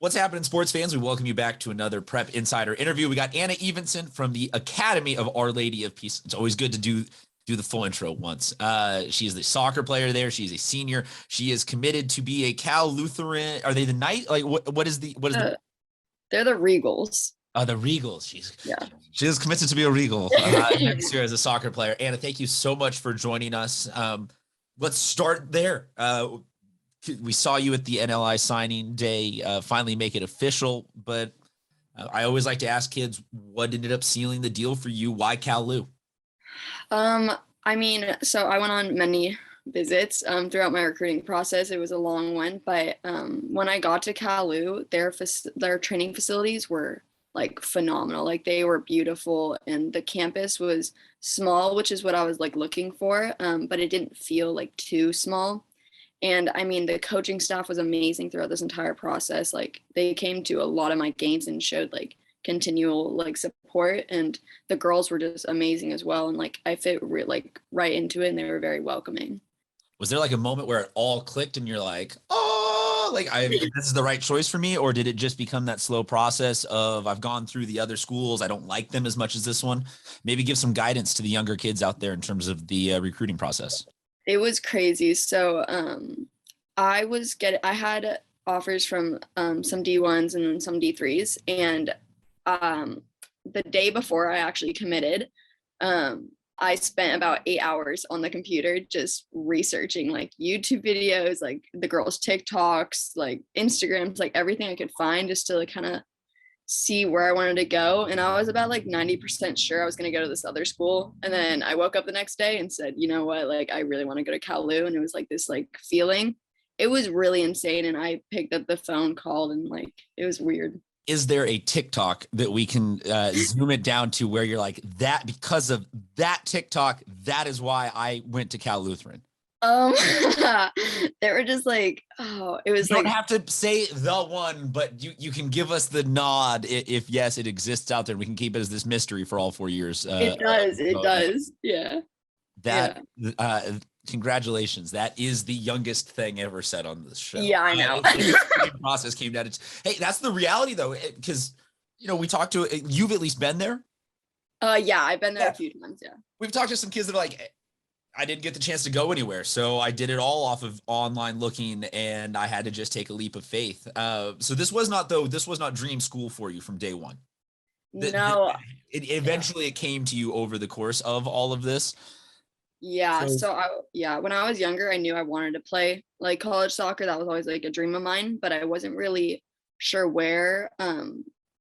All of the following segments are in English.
What's happening, sports fans? We welcome you back to another Prep Insider interview. We got Anna Evenson from the Academy of Our Lady of Peace. It's always good to do the full intro once. She is the soccer player there. She's a senior. She is committed to be a Cal Lutheran. Are they the Knight? Like what is the They're the Regals. The Regals. Yeah. She is committed to be a Regal next year as a soccer player. Anna, thank you so much for joining us. Let's start there. We saw you at the NLI signing day, finally make it official, but I always like to ask kids, what ended up sealing the deal for you? Why Cal Lu? So I went on many visits throughout my recruiting process. It was a long one, but when I got to Cal Lu, their training facilities were like phenomenal. Like they were beautiful, and the campus was small, which is what I was like looking for, but it didn't feel like too small. And I mean, the coaching staff was amazing throughout this entire process. Like they came to a lot of my games and showed like continual like support, and the girls were just amazing as well. And like I fit right into it, and they were very welcoming. Was there like a moment where it all clicked and you're like, oh, like this is the right choice for me? Or did it just become that slow process of I've gone through the other schools, I don't like them as much as this one? Maybe give some guidance to the younger kids out there in terms of the recruiting process. It was crazy. So I had offers from some D1s and some D3s, and the day before I actually committed, I spent about 8 hours on the computer just researching like YouTube videos, like the girls' TikToks, like Instagrams, like everything I could find just to like kind of see where I wanted to go. And I was about like 90% sure I was going to go to this other school. And then I woke up the next day and said, you know what, like I really want to go to Cal Lu. And it was like this like feeling. It was really insane. And I picked up the phone, called, and like it was weird. Is there a TikTok that we can zoom it down to where you're like that because of that TikTok, that is why I went to Cal Lutheran? They were just like, oh, it was you like, don't have to say the one, but you can give us the nod if yes, it exists out there. We can keep it as this mystery for all 4 years. It does. Yeah. That congratulations. That is the youngest thing ever said on this show. Yeah, I know. Process came down. Hey, that's the reality though, because we talked to you've at least been there. Yeah, I've been there a few times. Yeah. We've talked to some kids that are like, I didn't get the chance to go anywhere, so I did it all off of online looking, and I had to just take a leap of faith. So this was not dream school for you from day one. No. It came to you over the course of all of this. Yeah. When I was younger, I knew I wanted to play like college soccer. That was always like a dream of mine, but I wasn't really sure where.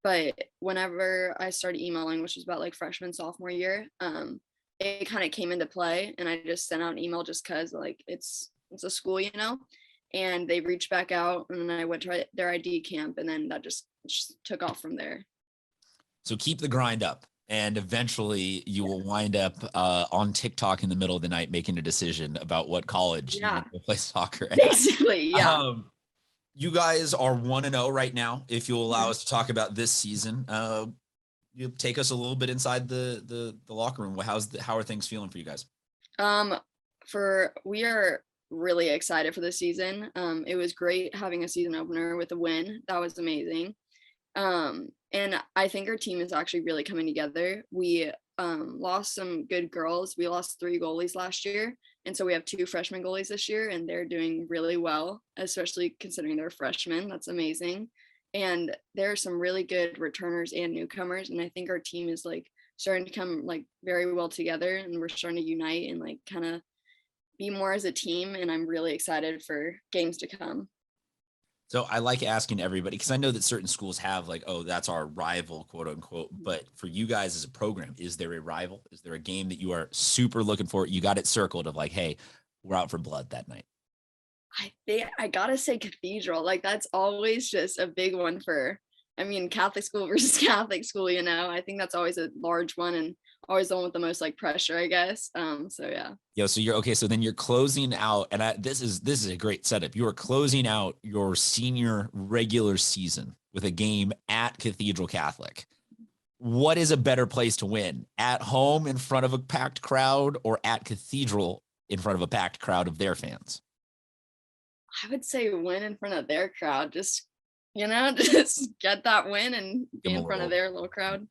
But whenever I started emailing, which was about like freshman, sophomore year, it kind of came into play, and I just sent out an email just because like it's a school, and they reached back out, and then I went to their ID camp, and then that just took off from there. So keep the grind up, and eventually you will wind up on TikTok in the middle of the night making a decision about what college you want to play soccer at. Basically, yeah. You guys are 1-0 right now. If you'll allow us to talk about this season, you take us a little bit inside the locker room. How are things feeling for you guys? We are really excited for the season. It was great having a season opener with a win. That was amazing. And I think our team is actually really coming together. We lost some good girls. We lost 3 goalies last year, and so we have 2 freshman goalies this year, and they're doing really well, especially considering they're freshmen. That's amazing. And there are some really good returners and newcomers, and I think our team is like starting to come like very well together, and we're starting to unite and like kind of be more as a team, and I'm really excited for games to come. So I like asking everybody, because I know that certain schools have like, oh, that's our rival, quote unquote. But for you guys as a program, is there a rival? Is there a game that you are super looking for? You got it circled of like, hey, we're out for blood that night. I gotta say Cathedral. Like that's always just a big one Catholic school versus Catholic school, I think that's always a large one, and always the one with the most like pressure, I guess. So yeah. So you're okay. So then you're closing out, and this is a great setup. You are closing out your senior regular season with a game at Cathedral Catholic. What is a better place to win? At home in front of a packed crowd, or at Cathedral in front of a packed crowd of their fans? I would say win in front of their crowd, just just get that win and be Give 'em in a front of little their little crowd.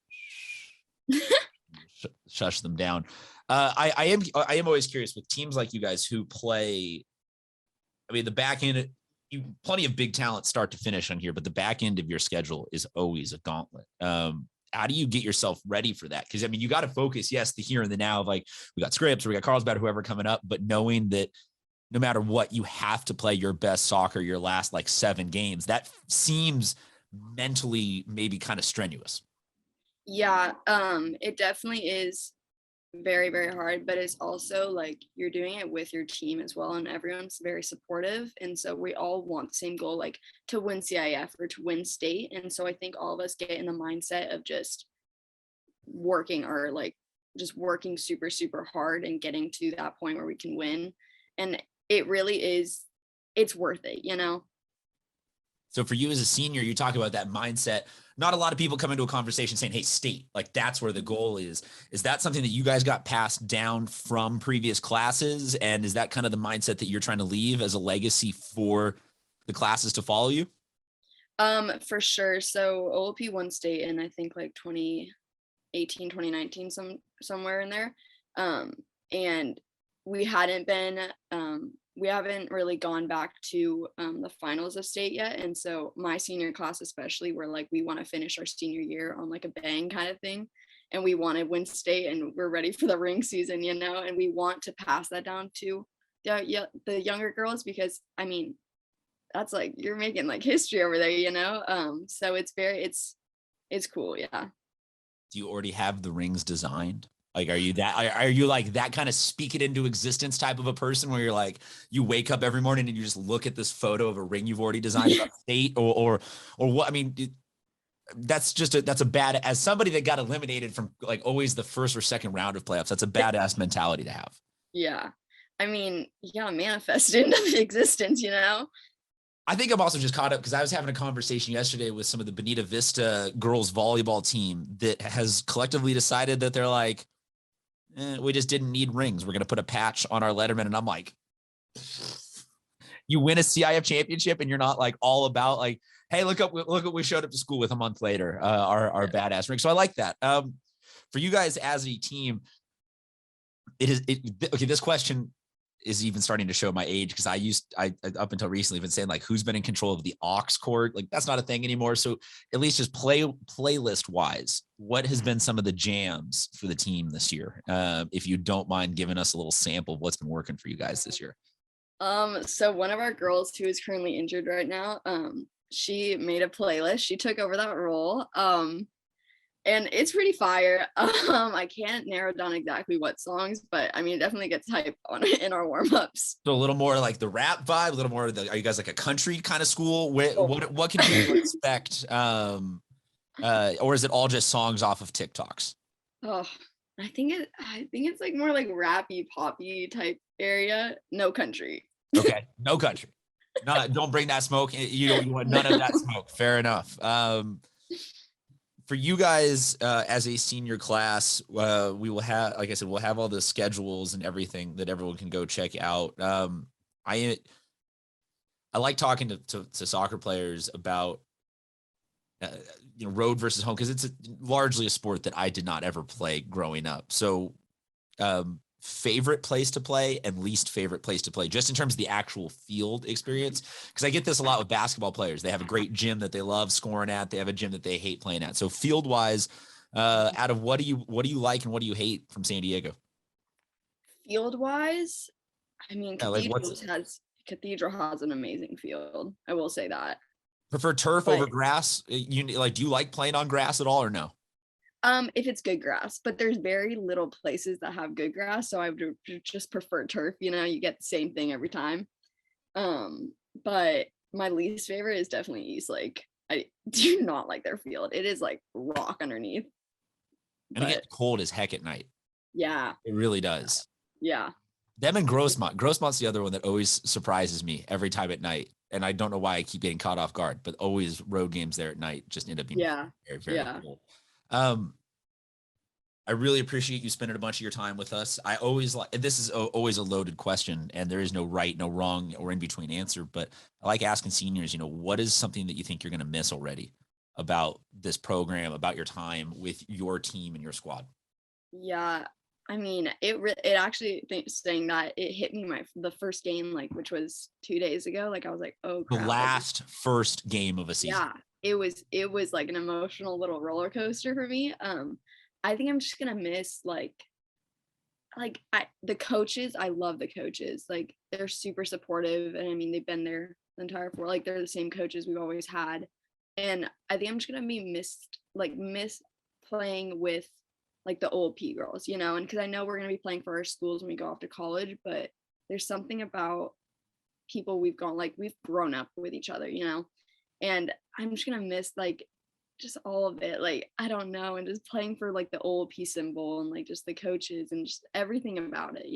shush them down. I am always curious with teams like you guys who play. I mean, the back end, plenty of big talent start to finish on here, but the back end of your schedule is always a gauntlet. How do you get yourself ready for that? Because I mean, you got to focus, yes, the here and the now of like we got Scripps, or we got Carlsbad, whoever coming up, but knowing that no matter what, you have to play your best soccer your last like 7 games. That seems mentally maybe kind of strenuous. Yeah, it definitely is very, very hard, but it's also like you're doing it with your team as well, and everyone's very supportive. And so we all want the same goal, like to win CIF or to win state. And so I think all of us get in the mindset of just working super, super hard and getting to that point where we can win. And it really is, it's worth it. So for you as a senior, you talk about that mindset. Not a lot of people come into a conversation saying, hey, state, like that's where the goal is. Is that something that you guys got passed down from previous classes? And is that kind of the mindset that you're trying to leave as a legacy for the classes to follow you? For sure. So OLP won state in I think like 2018, 2019, somewhere in there. And we hadn't been we haven't really gone back to the finals of state yet. And so my senior class especially, we're like, we want to finish our senior year on like a bang kind of thing. And we want to win state and we're ready for the ring season, and we want to pass that down to the younger girls, because I mean, that's like, you're making like history over there. So it's cool. Yeah. Do you already have the rings designed? Like, are you like that kind of speak it into existence type of a person where you're like, you wake up every morning and you just look at this photo of a ring you've already designed about state or what? I mean, that's a bad, as somebody that got eliminated from like always the first or second round of playoffs, that's a badass mentality to have. Yeah. I mean, yeah, manifest into existence. I think I'm also just caught up because I was having a conversation yesterday with some of the Bonita Vista girls volleyball team that has collectively decided that they're like, we just didn't need rings. We're going to put a patch on our letterman. And I'm like, you win a CIF championship and you're not like all about like, hey, look what we showed up to school with a month later, our badass ring. So I like that. For you guys as a team, okay, this question is even starting to show my age because I up until recently been saying like who's been in control of the aux cord, like that's not a thing anymore. So at least just playlist wise, what has been some of the jams for the team this year? If you don't mind giving us a little sample of what's been working for you guys this year. So one of our girls who is currently injured right now, she made a playlist. She took over that role. And it's pretty fire. I can't narrow down exactly what songs, but I mean, it definitely gets hype on it in our warm-ups. So a little more like the rap vibe, a little more of are you guys like a country kind of school? What can people expect? Or is it all just songs off of TikToks? Oh, I think it's like more like rappy, poppy type area. No country. Okay, no country. Don't bring that smoke. You want none of that smoke. Fair enough. For you guys as a senior class, we will have, like I said, we'll have all the schedules and everything that everyone can go check out. I like talking to soccer players about road versus home because it's largely a sport that I did not ever play growing up. So favorite place to play and least favorite place to play, just in terms of the actual field experience. Because I get this a lot with basketball players. They have a great gym that they love scoring at. They have a gym that they hate playing at. So field wise, out of what do you like and what do you hate from San Diego? Field wise, I mean, Cathedral has an amazing field. I will say that. Prefer turf over grass? Do you like playing on grass at all or no? If it's good grass, but there's very little places that have good grass, so I would just prefer turf. You get the same thing every time. But my least favorite is definitely East Lake. I do not like their field. It is like rock underneath. And it gets cold as heck at night. Yeah. It really does. Yeah. Them and Grossmont. Grossmont's the other one that always surprises me every time at night. And I don't know why I keep getting caught off guard, but always road games there at night just end up being very, very cool. I really appreciate you spending a bunch of your time with us. I always like, this is always a loaded question, and there is no right, no wrong, or in between answer. But I like asking seniors, what is something that you think you're going to miss already about this program, about your time with your team and your squad? Yeah, I mean, it actually saying that it hit me the first game, like, which was 2 days ago. Like, I was like, oh The crap. last first game of a season. Yeah, it was like an emotional little roller coaster for me. I think I'm just gonna miss the coaches. I love the coaches. Like, they're super supportive, and I mean, they've been there the entire four. Like, they're the same coaches we've always had, and I think I'm just gonna be miss playing with like the OLP girls, and because I know we're gonna be playing for our schools when we go off to college, but there's something about people we've grown up with each other, and I'm just gonna miss like just all of it. Like, I don't know, and just playing for like the OLP symbol and like just the coaches and just everything about it.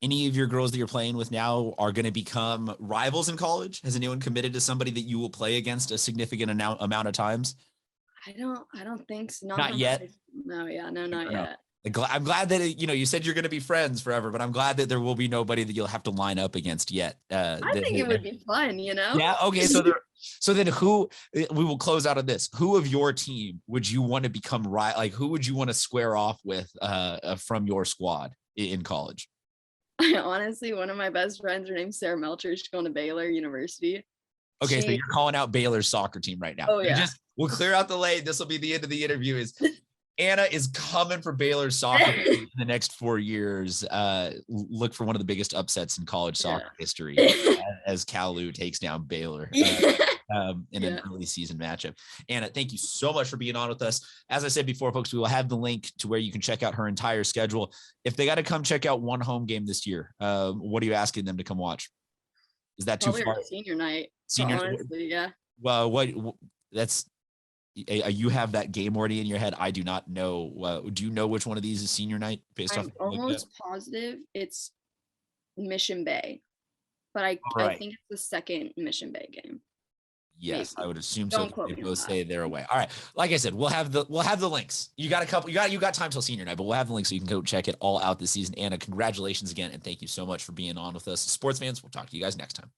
Any of your girls that you're playing with now are going to become rivals in college? Has anyone committed to somebody that you will play against a significant amount of times? I don't think so. Not yet. No, yeah, no, not No. yet. I'm glad that you said you're going to be friends forever, but I'm glad that there will be nobody that you'll have to line up against yet. I think it would be fun, Yeah. Okay. So then we will close out on this. Who of your team would you want to become right? Like, who would you want to square off with from your squad in college? Honestly, one of my best friends, her name's Sarah Melcher. She's going to Baylor University. Okay, so you're calling out Baylor's soccer team right now. Oh yeah. We'll clear out the lane. This will be the end of the interview. Is Anna is coming for Baylor's soccer team in the next 4 years. Look for one of the biggest upsets in college soccer history as Cal Lu takes down Baylor in an early season matchup. Anna, thank you so much for being on with us. As I said before, folks, we will have the link to where you can check out her entire schedule. If they got to come check out one home game this year, what are you asking them to come watch? Is that too far? Senior night. Senior, honestly, yeah. Well, you have that game already in your head. I do not know. Do you know which one of these is senior night? I'm almost positive it's Mission Bay, but I think it's the second Mission Bay game. Yes, maybe. I would assume Don't so. quote They me both say they're away. All right. Like I said, we'll have the links. You got time till senior night, but we'll have the links so you can go check it all out this season. Anna, congratulations again, and thank you so much for being on with us. Sports fans, we'll talk to you guys next time.